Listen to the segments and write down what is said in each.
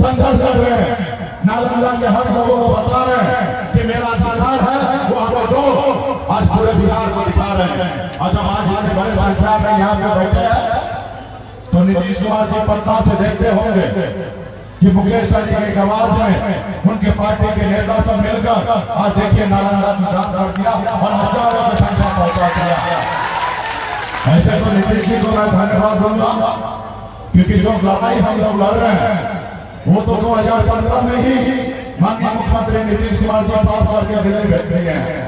संघर्ष कर रहे हैं, नालंदा के हर लोगों को बता रहे हैं कि मेरा अधिकार है, वो हमें दो। आज पूरे बिहार को दिखा रहे हैं। और जब आज इतने बड़े संख्या में यहाँ पे बैठे हैं तो नीतीश कुमार जी पटना से देखते होंगे कि मुकेश सहनी की आवाज में उनके पार्टी के नेता सब मिलकर आज देखिए नालंदा की जांच कर दिया और हजारों की संख्या पहुंचा दिया। ऐसे तो नीतीश जी को मैं धन्यवाद दूंगा, क्योंकि जो लड़ाई हम लोग लड़ रहे हैं वो तो 2015 में ही माननीय मुख्यमंत्री नीतीश कुमार जी पास करके दिल्ली भेज दिए हैं।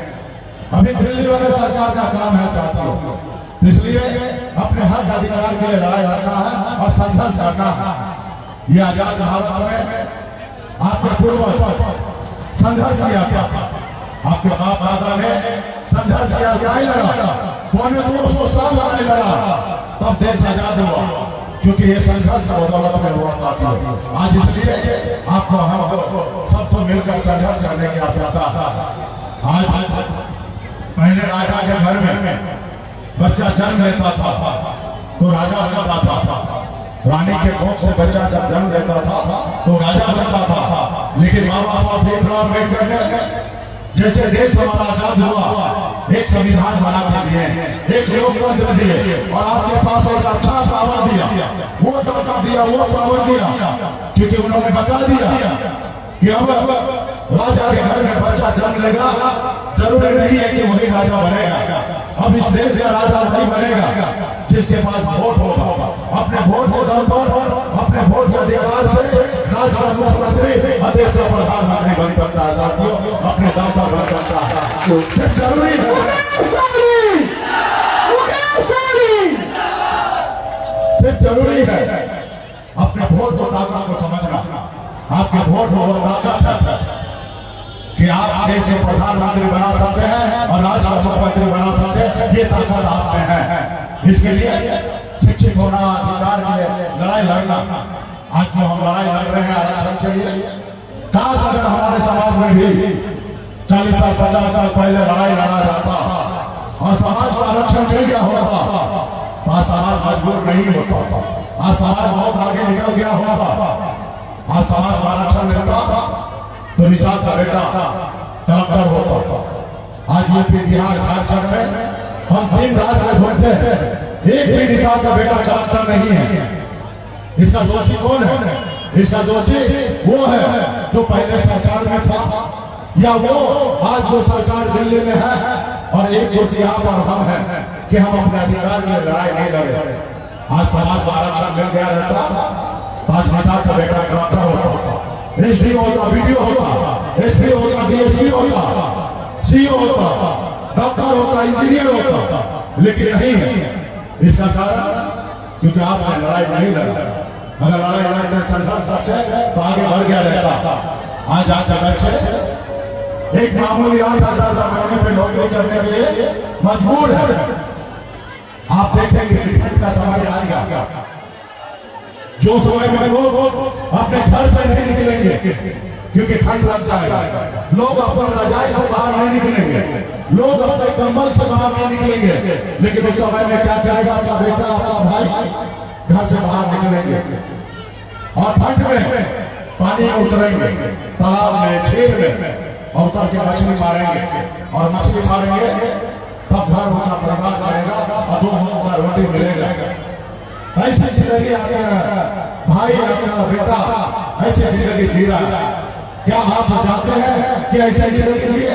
अभी दिल्ली वाले सरकार का काम है साथियों, इसलिए अपने हक अधिकार के लिए लड़ाई लड़ना है और संघर्ष करना है। ये आजाद भारत में आपके पूर्वज संघर्ष किया था, आपके बाप दादा ने संघर्ष किया, लड़ाई लड़ा, 250 साल लड़ाई लड़ा, तब देश आजाद हुआ, क्योंकि ये संघर्ष बदौलत में हुआ साथियों। आज इसलिए आपको हम सबको मिलकर संघर्ष करने की आवश्यकता है। आज पहले राजा के घर में बच्चा जन्म लेता था तो राजा बनता था, रानी के कोख से बच्चा जब जन्म लेता था तो राजा बनता था। लेकिन बाबा साहब भीमराव अम्बेडकर ने जैसे देश हमारा आजाद हुआ, एक संविधान बना के दिए, एक लोकतंत्र दिए और आपके पास एक अच्छा पावर दिया, वो तरीका दिया, वो पावर दिया, क्योंकि उन्होंने बता दिया कि अब राजा के घर में बच्चा जन्म लेगा, जरूरी नहीं है कि वही राजा बनेगा। अब इस देश का राजा वही बनेगा जिसके पास वोट होगा। अपने वोट के दम पर, अपने वोट के अधिकार से राज का मुख्यमंत्री और देश का प्रधानमंत्री बन सकता है साथियों, अपने दम पर बन सकता है। सिर्फ जरूरी है, सिर्फ जरूरी है अपने वोट को ताकत को समझना। आपके वोट में वो ताकत है कि आप देश के प्रधानमंत्री बना सकते हैं और राज्य का मुख्यमंत्री बना सकते हैं, ये ताकत आप में है। इसके लिए शिक्षित होना, अधिकार के लिए लड़ाई लड़ना। आज जो हम लड़ाई लड़ रहे हैं आरक्षण के लिए, काश अगर हमारे समाज में भी 40 साल 50 साल पहले लड़ाई लड़ा जाता और समाज को आरक्षण मिल गया होता तो आज समाज मजबूर नहीं होता, आज समाज बहुत आगे निकल गया होता। आज समाज को आरक्षण मिलता तो निषाद का बेटा कलेक्टर होता। आज यूपी, बिहार, झारखंड में हम 3 राज्य में घूमते हैं, एक भी निषाद का बेटा कलेक्टर नहीं है। इसका दोषी कौन है? इसका दोषी वो है जो पहले सरकार में था, या वो आज जो सरकार दिल्ली में है। और एक दोषी यहाँ पर हम हैं कि हम अपने अधिकार के लिए लड़ाई नहीं लड़े। आज समाज को आरक्षण मिल गया रहता तो आज निषाद का बेटा कलेक्टर होता, एसडी होता, वीडियो होता, एसपी होता, डीएसपी होता, सीओ होता, डॉक्टर होता, इंजीनियर होता, लेकिन नहीं है। इसका कारण क्योंकि आपने लड़ाई नहीं लड़ा। अगर लड़ाई लड़ते संघर्ष करते तो आगे बढ़ गया रहता। आज आपके बच्चे एक मामूली 8,000 महीने पे नौकरी करने के लिए मजबूर है। आप देखेंगे ठंड का समय आ गया, जो समय में लोग अपने घर से नहीं निकलेंगे क्योंकि ठंड लग जाएगा, लोग अपने रजाई से बाहर नहीं निकलेंगे, लोग अपने कंबल से बाहर नहीं निकलेंगे। लेकिन उस समय में क्या करेगा आपका बेटा, आपका भाई घर से बाहर निकलेंगे और ठंड में पानी में उतरेंगे, तालाब में, झील में, और उतर के मछली मारेंगे और मछली मारेंगे तब घर उनका परिवार चलेगा और 2 वक्त का रोटी मिलेगा। ऐसी जिंदगी आपका भाई, आपका बेटा ऐसी जिंदगी जी रहा है। क्या आप चाहते हैं कि ऐसी जिंदगी जिए?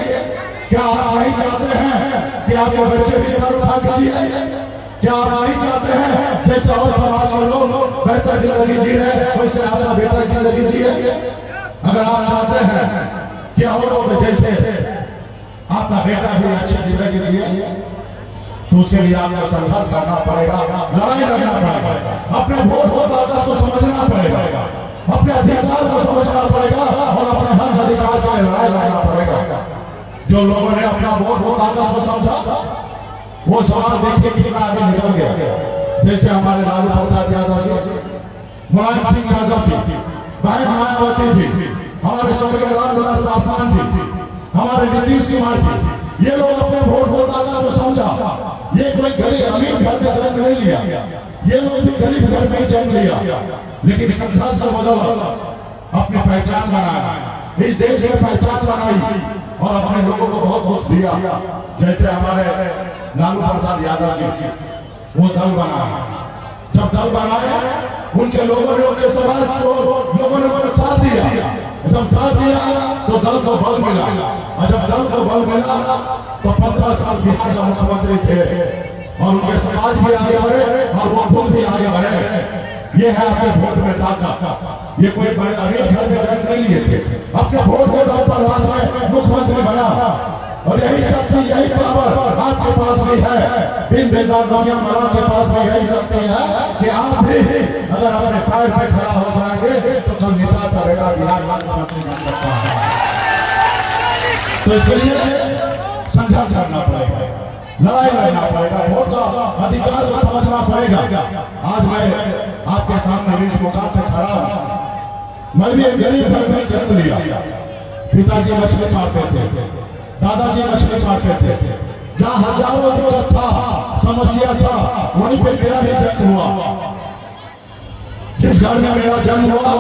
क्या आप नहीं चाहते हैं कि आपके बच्चे भी सर उठा के जिए? क्या आप नहीं चाहते हैं जैसे और समाज के लोग बेहतर जिंदगी जी रहे वैसे आपका बेटा जिंदगी जिए? अगर आप चाहते हैं कि और लोग जैसे आपका बेटा भी अच्छी जिंदगी जिए तो उसके लिए आपको संघर्ष करना पड़ेगा, लड़ाई लड़ना पड़ेगा, अपने वोट दाता को समझना पड़ेगा, अपने अधिकार को समझना पड़ेगा और अपने हक अधिकार के लिए लड़ाई लड़ना पड़ेगा। जो लोगों ने अपना वोट दाता को समझा वो सवाल देखिए कितना आगे निकल गया। जैसे हमारे लालू प्रसाद यादव जी, मुलायम सिंह यादव जी, बहन मायावती जी, हमारे स्वर्गीय रामविलास पासवान जी, हमारे नीतीश कुमार जी, ये लोग अपने वोट दाता को समझा। ये कोई गरीब अमीर घर में जन्म नहीं लिया, ये लोग भी गरीब घर में जन्म लिया, लेकिन संघर्ष बदौलत अपनी पहचान बनाया, इस देश में पहचान बनाई और अपने लोगों को बहुत कुछ दिया। जैसे हमारे लालू प्रसाद यादव जी, वो दल बनाया, जब दल बनाया उनके लोगों ने, उनके समाज को लोगों ने उनको साथ दिया। जब साथ दिया तो दल को बल मिला, और जब दल को बल मिला तो 15 साल बिहार का मुख्यमंत्री थे और उनके समाज भी आगे बढ़े और वो खुद भी आगे बढ़े। ये है आपके वोट में ताकत। ये कोई बड़े अमीर घर में जन्म नहीं लिए थे, अपने वोट के दम पर आज में मुख्यमंत्री बना, और यही शक्ति, यही पावर आपके पास भी है। बिन बेदार दुनिया वाला के पास भी यही शक्ति है कि आप भी अगर अपने पैर पे खड़ा हो जाएंगे तो कल निशान का बेटा बिहार मुख्यमंत्री बन सकता है। तो इसके लिए संघर्ष करना पड़ेगा, लड़ाई लड़ना पड़ेगा, वोट का अधिकार को समझना पड़ेगा। आज मैं आपके सामने इस मुकाम पे खड़ा हूं। मैं भी एक गरीब घर में जन्म लिया। पिताजी मछली मारते थे, दादाजी मछली मारते थे। जहाँ हजारों दिक्कत था, समस्या था, वहीं पे मेरा भी जन्म हुआ। जिस घर में मेरा जन्म हुआ,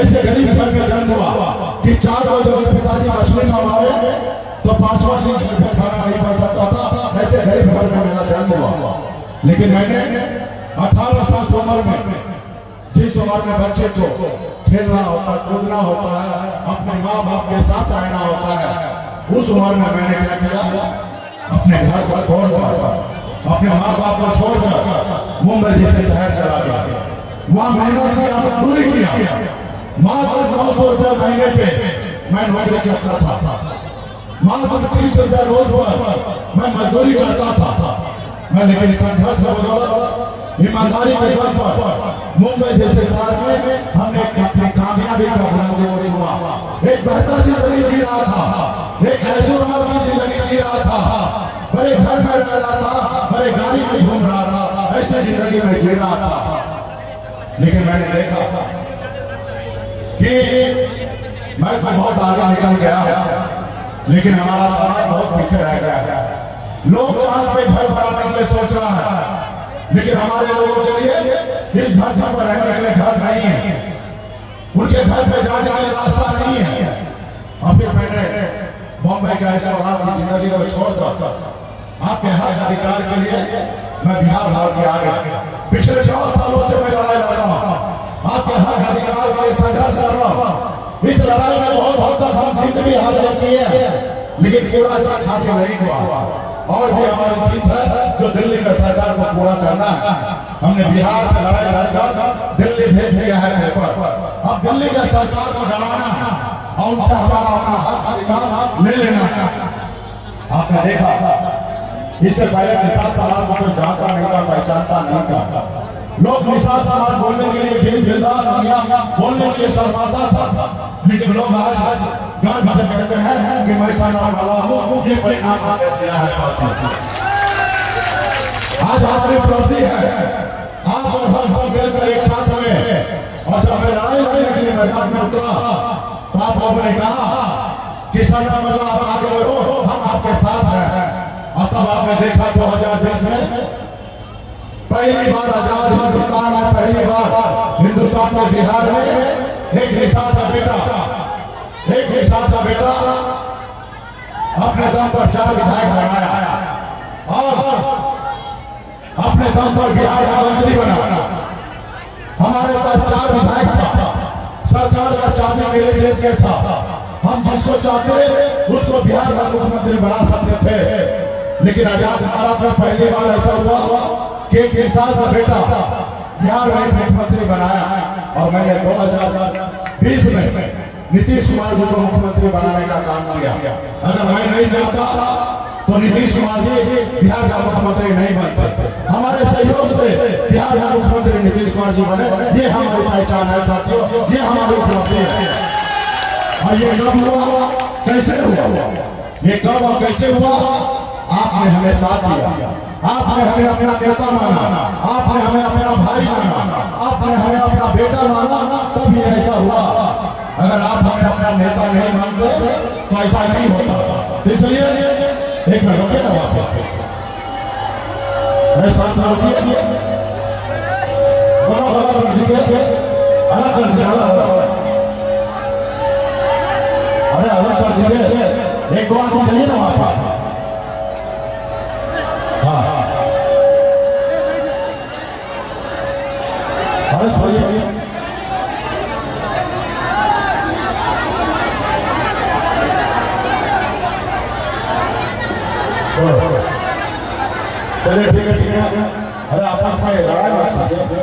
ऐसे गरीब घर में जन्म हुआ कि 4 बजे अगर पिताजी मछली न मारे तो 5वां दिन घर पे खाना नहीं बन सकता था। ऐसे गरीब घर में मेरा जन्म हुआ। लेकिन मैंने 18 साल की उम्र में, जिस उम्र में बच्चे को खेलना होता है, कूदना होता है, अपने माँ बाप के साथ रहना होता है, उस उम्र में मैंने क्या किया, अपने घर को छोड़कर, अपने माँ बाप को छोड़कर मुंबई जैसे शहर चला गया। वहाँ मेहनत किया, मजदूरी किया। मात्र 900 रुपये महीने पे मैं नौकरी करता था, मात्र 30 रुपये रोज पर मैं मजदूरी करता था। मैं लेकिन संघर्ष बदौलत ईमानदारी के दम पर मुंबई जैसे शहर में हमने अपनी कामयाबी का बुलंदी को छुआ। एक बेहतर जिंदगी जी रहा था, एक ऐशोआराम की जिंदगी जी रहा था, बड़े घर में रह रहा था, बड़े गाड़ी में घूम रहा था, ऐसी जिंदगी में जी रहा था। लेकिन मैंने देखा कि मैं बहुत आगे निकल गया, लेकिन हमारा समाज बहुत पीछे रह गया है। लोग चांद पे घर बनाने के लिए सोच रहा है, लेकिन हमारे लोगों के लिए इस धरती पर रहने के लिए घर नहीं है, उनके घर पे जाने के लिए रास्ता नहीं है। और फिर मैंने बॉम्बे का ऐशोआराम की जिंदगी को छोड़कर आपके हक अधिकार के लिए मैं बिहार भाग के आ गया। पिछले 4 सालों से मैं लड़ाई लड़ रहा हूँ, आपके हक अधिकार के लिए संघर्ष कर रहा हूँ। इस लड़ाई में बहुत हद तक हम जीत भी हासिल किए हैं, लेकिन पूरा जीत हासिल नहीं हुआ। और भी हमारी जीत है जो दिल्ली का सरकार को पूरा करना है। हमने बिहार से लड़ाई लड़कर दिल्ली भेज दिया है पेपर। अब दिल्ली के सरकार को डराना है और उनसे हमारा अपना हक अधिकार ले लेना है। आपने देखा इससे पहले निषाद समाज को कोई जानता नहीं था, पहचानता नहीं था। लोग निषाद समाज बोलने के लिए भीम बेदार दुनिया बोलने के लिए शर्माता था, लेकिन लोग आज गर्व से कहते हैं कि मैं सनाम वाला हूँ। ये परिणाम आगे दिया है साथियों। आज हमारी उपलब्धि है, आप और हम सब मिलकर एक साथ में, और जब मैं लड़ाई लड़ने के लिए मैदान में उतरा तो आप लोगों ने कहा कि सनाम वाला आप आगे बढ़ो, हम आपके साथ हैं। और तब आपने देखा 2020 में पहली बार आजाद हिंदुस्तान में, पहली बार हिंदुस्तान में बिहार में एक निषाद का बेटा अपने दम पर 4 विधायक बनाया और अपने दम पर बिहार का मंत्री बना। हमारे पास 4 विधायक था, सरकार का चाबी मेरे जेब में था। हम जिसको चाहते उसको बिहार का मुख्यमंत्री बना सकते थे, लेकिन आजाद भारत में पहली बार ऐसा हुआ कि एक निषाद का बेटा बिहार में मुख्यमंत्री बनाया। और मैंने 2020 में नीतीश कुमार जी को मुख्यमंत्री बनाने का काम किया। अगर मैं नहीं चाहता तो नीतीश कुमार जी बिहार का मुख्यमंत्री नहीं बनते। हमारे सहयोग से बिहार का मुख्यमंत्री नीतीश कुमार जी बने। ये हमारी पहचान है साथियों, ये हमारी उपलब्धि है। और ये कब हुआ, कैसे हुआ, ये कब और कैसे हुआ? आपने हमें साथ दिया, आपने हमें अपना नेता माना, आपने हमें अपना भाई माना, आपने हमें अपना बेटा माना, तब ये ऐसा हुआ। अगर आप हमें अपना नेता नहीं मानते तो ऐसा नहीं होता। इसलिए एक मिनट रुकिए ना, साथ रुकिए, अलग कर दिया। चलिए ठीक है। अरे आपस में लड़ाई मत कीजिए।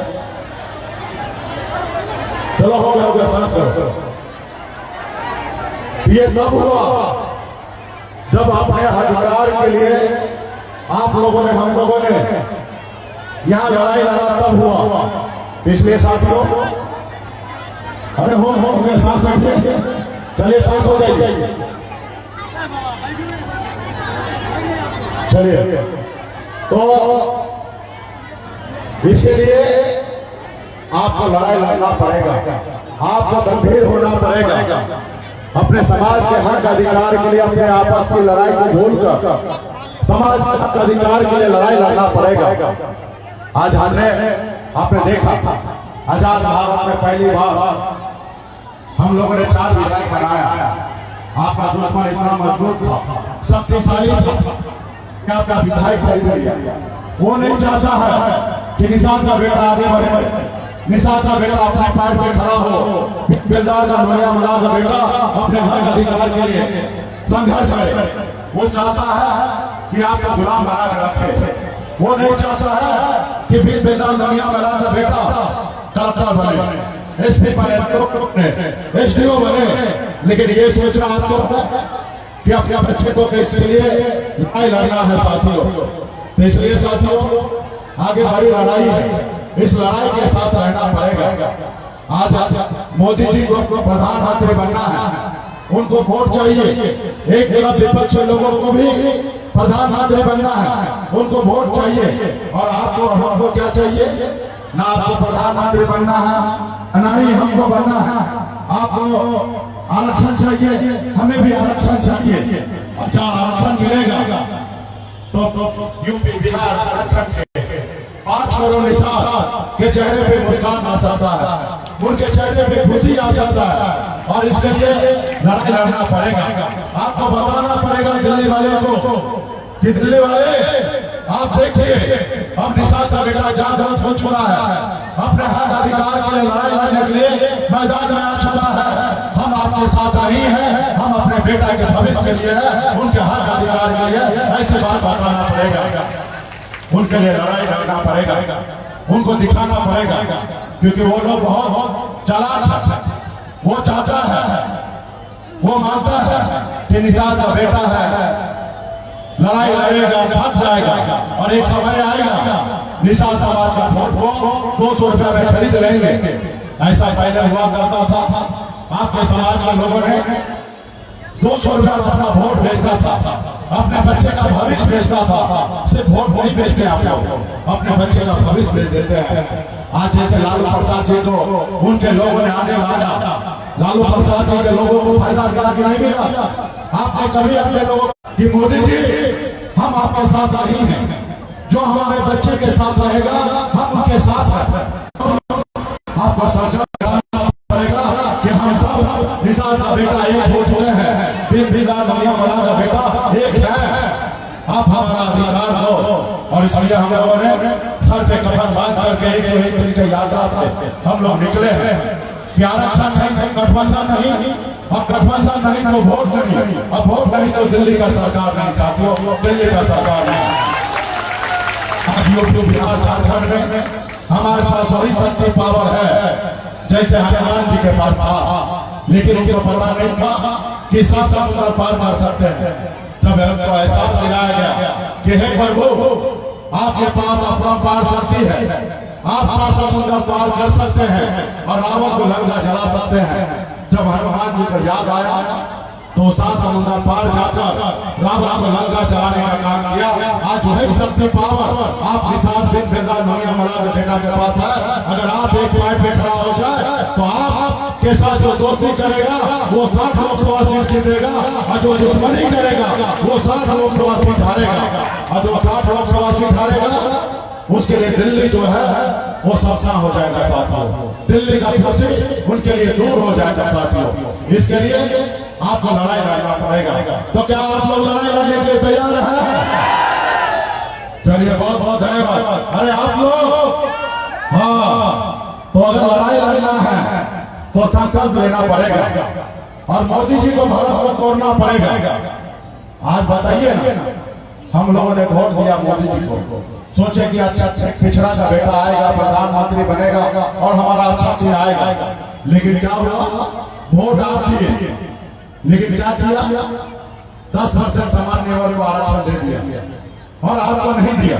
चलो हो गया सर। ये तब हुआ जब अपने अधिकार के लिए आप लोगों ने, हम लोगों ने यहाँ लड़ाई लड़ा, तब हुआ। इसलिए साथियों, अरे हो गए साथ बैठिए, चलिए साथ हो जाइए। चलिए, तो इसके लिए आपको लड़ाई लड़ना पड़ेगा, आपको गंभीर होना पड़ेगा। अपने समाज के हक अधिकार के लिए अपने आपस की लड़ाई को भूलकर समाज के हक अधिकार के लिए लड़ाई लड़ना पड़ेगा। आज आपने देखा आजाद भारत में पहली बार हम लोगों ने 4 विधायक बनाया। आपका दुश्मन इतना मजबूत था, शक्तिशाली था कि आपका विधायक खरीद लिया। वो नहीं चाहता है कि निषाद का बेटा आगे बढ़े, निषाद का बेटा अपने पैर पे खड़ा हो, बेलदार का नोया मला का बेटा अपने हक अधिकार के लिए संघर्ष करे। वो चाहता है कि आपको गुलाम बना कर रखे। वो नहीं चाहता है कि बेलदार नोया मला का बेटा कलेक्टर बने, एसपी बने, एसडीओ बने। लेकिन ये सोचना आपको है कि अपने बच्चे को किस लिए लड़ाई लड़ना है साथियों। तो इसलिए साथियों, आगे बड़ी लड़ाई है, इस लड़ाई के साथ रहना पड़ेगा। आज मोदी जी को प्रधानमंत्री बनना है, उनको वोट चाहिए। एक तरफ विपक्ष लोगों को भी प्रधानमंत्री बनना है, उनको वोट चाहिए। और आपको हमको क्या चाहिए? ना आपको प्रधानमंत्री बनना है, ना ही हमको बनना है। आपको आरक्षण चाहिए, हमें भी आरक्षण चाहिए। अब जहाँ आरक्षण मिलेगा तो यूपी, बिहार, झारखंड के 5 करोड़ निषाद के चेहरे पे मुस्कान आ सकता है, उनके चेहरे पे खुशी आ सकता है। और इसके लिए लड़ाई लड़ना पड़ेगा। आपको बताना पड़ेगा दिल्ली वाले को कि दिल्ली वाले आप देखिए, अब निषाद का बेटा जागृत हो चुका है, अपने हक अधिकार के लिए लड़ाई लड़ने के लिए मैदान में आ चुका है। हम आपके साथ नहीं है, हम अपने बेटा के भविष्य के लिए है, उनके हक अधिकार के लिए ऐसे बात बताना पड़ेगा, उनके लिए लड़ाई लड़ना पड़ेगा, उनको दिखाना पड़ेगा। क्योंकि वो लोग बहुत चालाक है। वो चाहता है, वो मानता है कि निषाद का बेटा है, लड़ाई लड़ेगा, थक जाएगा और एक समय आएगा निषाद समाज का वोट को 200 रुपया में खरीद लेंगे। ऐसा पहले हुआ करता था। आपके समाज के लोगों ने 200 रुपया अपना वोट बेचता था, अपने बच्चे का भविष्य बेचता था। सिर्फ वोट नहीं बेचते आप लोग, अपने बच्चे का भविष्य बेच देते हैं। आज जैसे लालू प्रसाद जी को उनके लोगों ने आगे बढ़ाया, लालू प्रसाद जी के लोगों को फायदा करा कि नहीं मिला? आपने कभी अपने लोगों कि मोदी जी हम आपके साथ नहीं हैं, जो हमारे बच्चे के साथ रहेगा हम उनके साथ हैं। आपको समझना पड़ेगा कि हम सब निषाद का बेटा एक हो चुके हैं, बेलदार नोया मला का बेटा एक है। आप हमारा अधिकार दो। और इसलिए हम लोगों ने सर पे कफन बांध करके 101 दिन की यात्रा पे हम लोग निकले हैं कि आरक्षण नहीं तो गठबंधन नहीं, अब गठबंधन नहीं तो वोट नहीं, अब वोट नहीं तो दिल्ली का सरकार नहीं साथियों, दिल्ली का सरकार नहीं। अब यूपी, बिहार, झारखंड में हमारे पास वही शक्ति पावर है जैसे हनुमान जी के पास था। लेकिन उनको पता नहीं था कि 7 समुद्र पार कर सकते हैं। जब हमको एहसास दिलाया गया कि हे प्रभु, आपके पास अपना पार शक्ति है, आप 7 समुद्र पार कर सकते हैं और रावण को लंका जला सकते हैं। जब हनुमान जी को याद आया तो 7 समुद्र पार जाकर रावण को लंका जलाने का काम किया। आज वही सबसे पावर आप निषाद बिन बेलदार नोया मला के बेटा के पास है। अगर आप एक पॉइंट पे खड़ा हो जाए तो आप के साथ जो दोस्ती करेगा वो 60 लोकसभा सीट जीतेगा, और जो दुश्मनी करेगा वो 60 लोकसभा सीट हारेगा। और जो 60 लोकसभा सीट हारेगा उसके लिए दिल्ली जो है वो सपना हो जाएगा साथियों, दिल्ली का खुशी उनके लिए दूर हो जाएगा साथियों। इसके लिए आपको लड़ाई लड़ना पड़ेगा। तो क्या आप लोग लड़ाई लड़ने के लिए तैयार हैं? चलिए, बहुत बहुत धन्यवाद। अरे आप लोग, हाँ, तो अगर लड़ाई लड़ना है तो संकल्प लेना पड़ेगा और मोदी जी को भारत को तोड़ना पड़ेगा। आज बताइए ना, हम लोगों ने वोट दिया मोदी जी को, सोचे कि अच्छा पिछड़ा का बेटा आएगा, प्रधानमंत्री बनेगा और हमारा अच्छा चीज आएगा। लेकिन क्या हुआ, वोट आप दिए, लेकिन क्या किया, 10% सामान्य वर्ग को आरक्षण दे दिया और आपको नहीं दिया।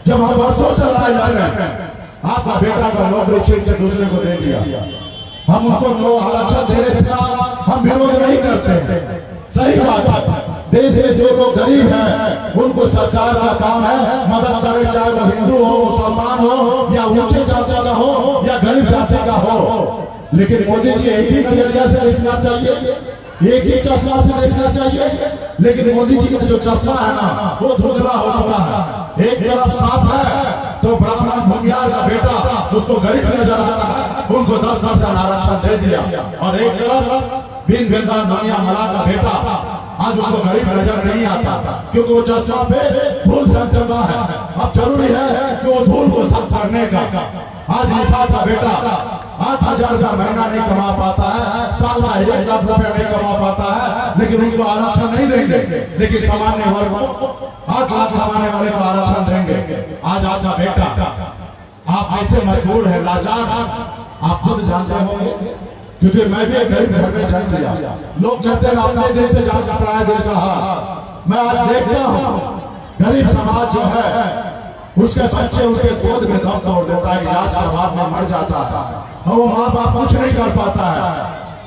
जब हम वर्षों से लड़ाई लड़ रहे हैं, आपका बेटा का नौकरी छीन के दूसरे को दे दिया। हम उनको आरक्षण देने से हम विरोध नहीं करते, सही बात है। देश में जो लोग गरीब हैं उनको सरकार का काम है मदद करे, चाहे वो हिंदू हो, मुसलमान हो, या ऊंचे जाति का हो या गरीब जाति का हो। लेकिन मोदी जी एक ही नजरिया से देखना चाहिए, एक ही चश्मा से देखना चाहिए। लेकिन मोदी जी का जो चश्मा है ना, वो धुंधला हो चुका है। एक तरफ साफ है तो ब्राह्मण भूमियार का बेटा उसको गरीब नजर आता है, उनको 10% आरक्षण दे दिया। और एक तरफ बिन बेदान दुनिया मला का बेटा आज उनको गरीब नजर नहीं आता, क्योंकि वो चर्चा पे धूल जम चुका है। अब जरूरी है कि वो धूल को साफ करने का। आज निषाद का बेटा 8,000 का महीना नहीं कमा पाता है, साल का 1 लाख रुपया नहीं कमा पाता है, लेकिन उनको आरक्षण नहीं देंगे। लेकिन सामान्य वर्ग को 8 लाख कमाने वाले को आरक्षण देंगे। आज आपका बेटा आप ऐसे मजबूर है, लाचार, आप खुद जानते होंगे, क्योंकि मैं भी एक गरीब घर में जन्म लिया। लोग कहते हैं अपने देश से जाकर पराये देश का हाल। मैं आज देखता हूँ गरीब समाज जो है उसके बच्चे उसके गोद में दम तोड़ देता है, इलाज के बाद में मर जाता है और वो माँ बाप कुछ नहीं कर पाता है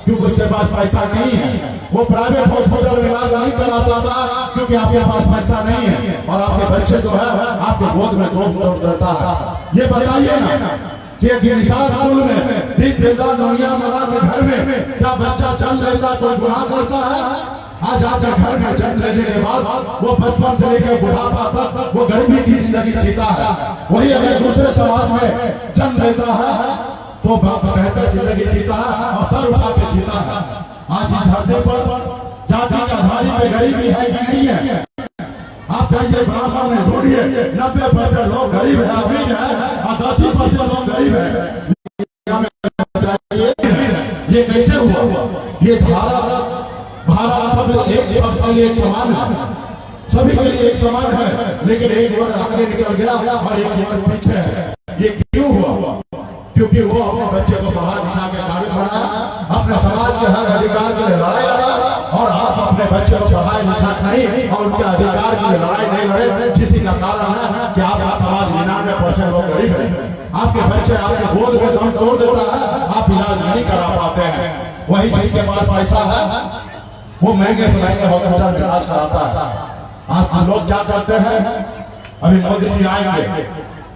क्योंकि उसके पास पैसा नहीं है। वो प्राइवेट हॉस्पिटल में इलाज नहीं करा सकता क्योंकि आपके पास पैसा नहीं है, और आपके बच्चे जो है आपके गोद में दम तोड़ देता है। ये बताइए ना कि निषाद कुल में बिन बेदान दुनिया मरा के घर में क्या बच्चा जन्म लेता तो गुनाह करता है? आज आपके घर में जन्म लेने के बाद वो बचपन से लेकर बुढ़ापा तक वो गरीबी की जिंदगी जीता है। वही अगर दूसरे समाज में जन्म लेता है तो बेहतर जिंदगी जीता है और सर उठा के जीता है। आज इस धरती पर जाति का धारी पे गरीबी है कि नहीं है? आप जाइए ब्राह्मण में ढूंढिए, 90% लोग गरीब है, अमीर है, और 10% लोग गरीब है। ये कैसे हुआ? ये भारत सब सबके लिए एक समान है, सभी के लिए एक समान है, लेकिन एक वर्ग आगे निकल गया और एक वर्ग पीछे है। ये क्यों हुआ? क्योंकि वो अपने बच्चे को पढ़ा लिखा के काबिल बनाया, अपने समाज के हक अधिकार के लिए लड़ाई लड़ा, और आप अपने बच्चे को पढ़ाए लिखा नहीं और उनके अधिकार के लिए लड़ाई नहीं लड़े, जिसी का कारण है कि आपका समाज 99% लोग गरीब है। आपके बच्चे आपके गोद में दम तोड़ देता है, आप इलाज नहीं करा पाते हैं। वही जिसके पास पैसा है वो महंगे से महंगे हॉस्पिटल में इलाज कराता है। आज लोग क्या करते हैं, अभी मोदी जी आएंगे,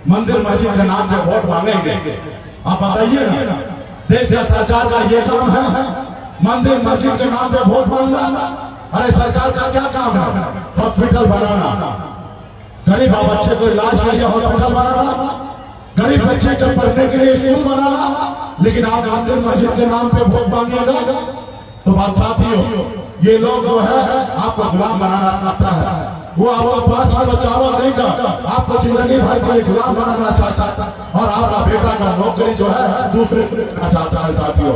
मंदिर मस्जिद के नाम पे वोट मांगेंगे। आप बताइए ना, देश या सरकार का ये काम है मंदिर मस्जिद के नाम पे वोट मांगना? अरे सरकार का क्या काम है? हॉस्पिटल बनाना, गरीब बच्चे को इलाज के लिए हॉस्पिटल बनाना, गरीब बच्चे के पढ़ने के लिए स्कूल बनाना। लेकिन आप मंदिर मस्जिद के नाम पे वोट मांगिएगा तो बात साथियों, ये लोग जो है आपको गुलाम बनाना चाहता है। वो आपको 5 किलो चावल देगा, आपको जिंदगी भर के लिए गुलाम बनाना चाहता है, और आपका बेटा का नौकरी जो है दूसरे को देना चाहता है। साथियों,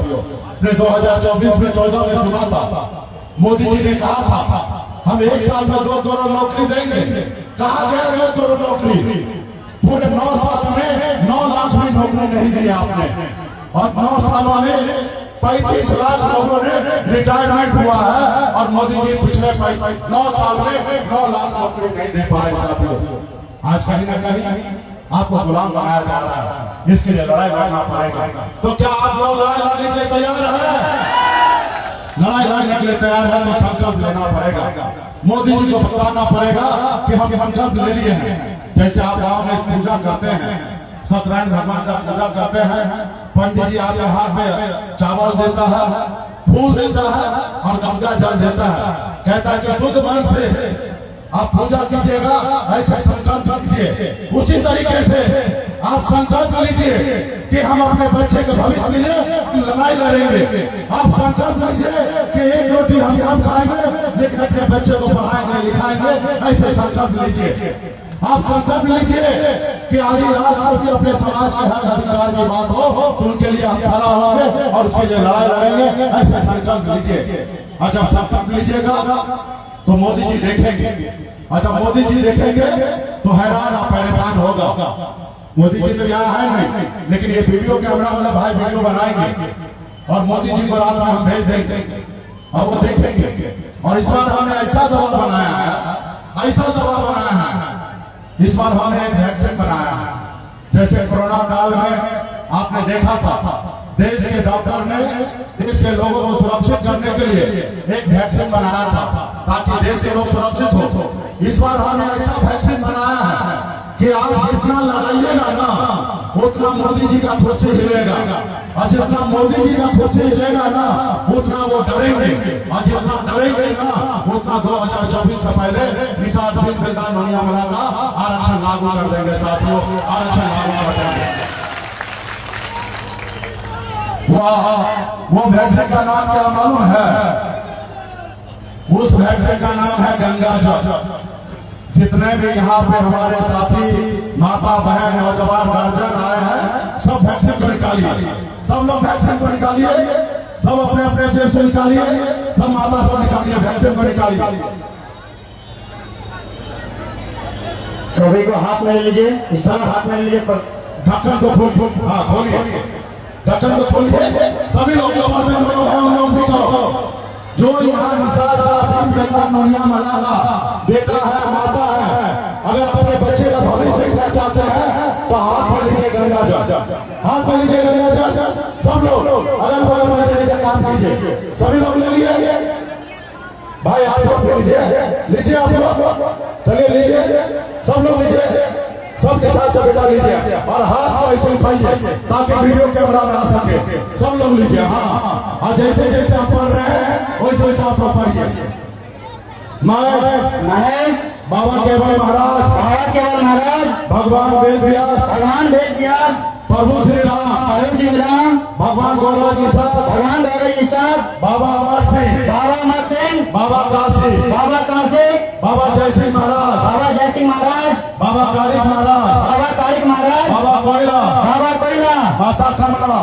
2024 में 14 में सुना था, मोदी जी ने कहा था हम 1 साल में 2 करोड़ नौकरी देंगे। कहा गया 2 करोड़ नौकरी? पूरे 9 साल में 9 लाख में नौकरी नहीं दी आपने, और 9 सालों में 35 लाख लोगों ने रिटायरमेंट हुआ है, और मोदी जी पिछले 9 साल में 9 लाख नौकरी नहीं दे पाए। साथियों, आज कहीं ना कहीं आपको गुलाम बनाया जा रहा है, इसके लिए लड़ाई लड़ना पड़ेगा। तो क्या आप लोग लड़ाई लड़ने के लिए तैयार हैं? लड़ाई लड़ने के लिए तैयार है तो संकल्प लेना पड़ेगा। मोदी जी को बताना पड़ेगा कि हम संकल्प ले लिए हैं। जैसे आप गाँव में पूजा करते हैं, सत्यनारायण भगवान का पूजा करते हैं, पंडित जी आपके हाथ में चावल देता है, फूल देता है और गंगा जल देता है, कहता है कि शुद्ध मन से आप पूजा कीजिएगा, ऐसे संकल्प कीजिए। उसी तरीके से आप संकल्प लीजिए कि हम अपने बच्चे के भविष्य के लिए लड़ाई लड़ेंगे। आप संकल्प लीजिए कि 1 रोटी हम कम खाएंगे लेकिन अपने बच्चे को पढ़ाएंगे लिखाएंगे, ऐसे संकल्प लीजिए। आप संकल्प लीजिए कि आधी रात को अपने समाज के हक अधिकार की बात हो तो उनके लिए हम खड़ा होंगे और उसके लिए लड़ाई लड़ेंगे, ऐसे संकल्प लीजिए। और जब संकल्प लीजिएगा तो मोदी जी देखेंगे अच्छा मोदी जी देखेंगे तो हैरान और परेशान होगा। मोदी जी तो यहाँ है नहीं, लेकिन ये वीडियो कैमरा वाला भाई वीडियो बनाएंगे और मोदी जी को रात में हम भेज देंगे और वो देखेंगे। और इस बार हमने ऐसा दबाव बनाया है, ऐसा दबाव बनाया है, इस बार हमने एक वैक्सीन बनाया है। जैसे कोरोना काल में आपने देखा था, देश के डॉक्टर ने देश के लोगों को सुरक्षित करने के लिए एक वैक्सीन बनाया था ताकि देश के लोग सुरक्षित हो। इस बार हमने ऐसा वैक्सीन बनाया है कि आप जितना लगाइएगा ना उतना मोदी जी का कुर्सी हिलेगा, और जितना मोदी जी का कुर्सी हिलेगा ना उतना वो डरेंगे, और जितना डरेंगे ना उतना 2024 से पहले निषाद बेदान नोनिया मला का आरक्षण लागू कर देंगे। साथियों, आरक्षण लागू कर देंगे। वो वैक्सीन का नाम क्या मालूम है? उस वैक्सीन का नाम है गंगा जल। जितने भी यहाँ पे हमारे साथी माता बहन नौजवान गार्जियन आए हैं, सब वैक्सीन को निकालिए, सब लोग वैक्सीन को निकालिए, सब अपने अपने जेब से निकालिए, सब माता सब निकालिए, वैक्सीन को निकालिए। सभी को हाथ में ले लीजिए, इस तरह हाथ में ले लीजिए। ढक्कन को खोलिए, ढक्कन को खोलिए। सभी लोग जो है उन लोग भी करो। जो यहाँ निषाद नोनिया मला का बेटा है, माता है, अगर अपने बच्चे का भविष्य देखना चाहते हैं तो हाथ में लीजिए गंगा जल, हाथ में लीजिए गंगा जल। सब लोग अगल बगल में लेकर काम कीजिए। सभी लोग ले लिए भाई, आप लोग लीजिए आप लोग, चलिए लीजिए, सब लोग लीजिए, सबके साथ से बेटा लीजिए और हाथ को ऐसे उठाइए ताकि वीडियो कैमरा में आ सके। सब लोग लीजिए। हाँ, और जैसे जैसे आप पढ़ रहे हैं वैसे वैसे आप लोग पढ़िए। मैं बाबा केवल महाराज, भगवान वेद व्यास, प्रभु श्री राम, भगवान गौरव निषाद, बाबा अमर सिंह, बाबा काशी, बाबा जय सिंह महाराज, बाबा कालिक महाराज, बाबा कोयला, माता कमला,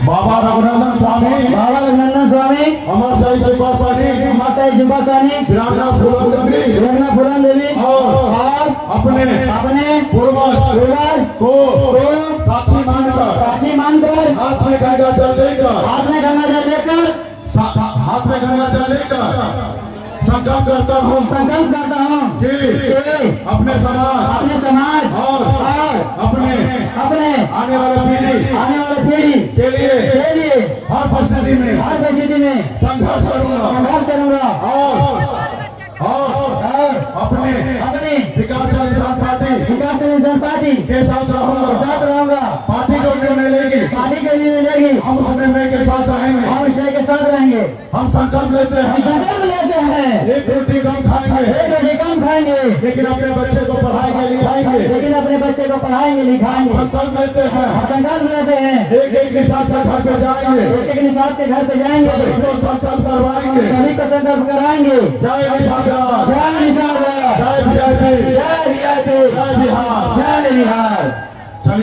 बाबा रघुनंदन स्वामी, अमर साई जुबासानी, विरांगना फूलन देवी और अपने पूर्वज को साक्षी मानकर हाथ में गंगा जल लेकर संकल्प करता हूँ कि अपने समाज और अपने आने वाले पीढ़ी के लिए हर परिस्थिति में संघर्ष करूंगा और अपने विकासशील इंसान पार्टी के साथ रहूंगा। पार्टी जो निर्णय लेगी हम उस निर्णय के साथ रहेंगे। हम संकल्प लेते हैं एक रोटी कम खाएंगे, लेकिन अपने बच्चे को पढ़ाएंगे लिखाएंगे। संकल्प लेते हैं एक निषाद के घर पे जाएंगे, सभी को संकल्प कराएंगे। जय निषाद, जय वीआईपी, जय बिहार।